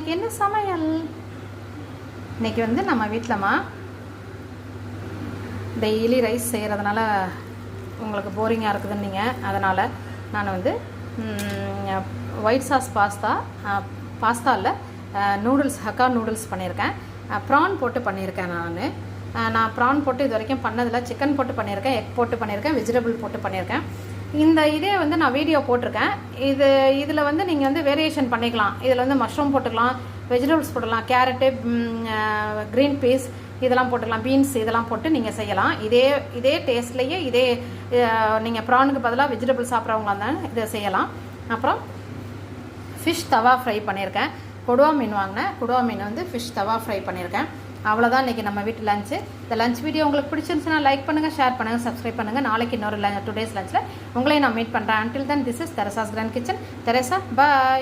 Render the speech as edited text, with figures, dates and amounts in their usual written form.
இன்றைக்கி என்ன சமையல்? இன்றைக்கி வந்து நம்ம வீட்டிலமா டெய்லி ரைஸ் செய்கிறதுனால உங்களுக்கு போரிங்காக இருக்குதுன்னு நீங்கள், அதனால் நான் வந்து ஒயிட் சாஸ் பாஸ்தா இல்லை நூடுல்ஸ், ஹக்கா நூடுல்ஸ் பண்ணியிருக்கேன். ப்ரான் போட்டு பண்ணியிருக்கேன். நான் ப்ரான் போட்டு இது வரைக்கும் பண்ணதில்லை. சிக்கன் போட்டு பண்ணியிருக்கேன், எக் போட்டு பண்ணியிருக்கேன், வெஜிடபிள் போட்டு பண்ணியிருக்கேன். இந்த இதே வந்து நான் வீடியோ போட்டிருக்கேன். இதில் வந்து நீங்கள் வந்து வேரியேஷன் பண்ணிக்கலாம். இதில் வந்து மஷ்ரூம் போட்டுக்கலாம், வெஜிடபிள்ஸ் போட்டுக்கலாம், கேரட்டு, க்ரீன் பீஸ் இதெல்லாம் போட்டுக்கலாம், பீன்ஸ் இதெல்லாம் போட்டு நீங்கள் செய்யலாம். இதே டேஸ்ட்லேயே நீங்கள் ப்ரானுக்கு பதிலாக வெஜிடபிள் சாப்பிட்றவங்களா இருந்தாலும் இதை செய்யலாம். அப்புறம் ஃபிஷ் தவா ஃப்ரை பண்ணியிருக்கேன். கொடுவா மீன் வாங்கினேன். கொடுவா மீன் வந்து ஃபிஷ் தவா ஃப்ரை பண்ணியிருக்கேன். அவ்வளோதான் இன்றைக்கி நம்ம வீட்டு லஞ்சு. இந்த லஞ்ச் வீடியோ உங்களுக்கு பிடிச்சிருந்துச்சுன்னா லைக் பண்ணுங்கள், ஷேர் பண்ணுங்கள், சப்ஸ்கிரைப் பண்ணுங்கள். நாளைக்கு இன்னொரு டுடேஸ் லஞ்சில் உங்களையும் நான் மீட் பண்ணுறேன். Until then, this is Teresa's grand kitchen. Teresa, bye.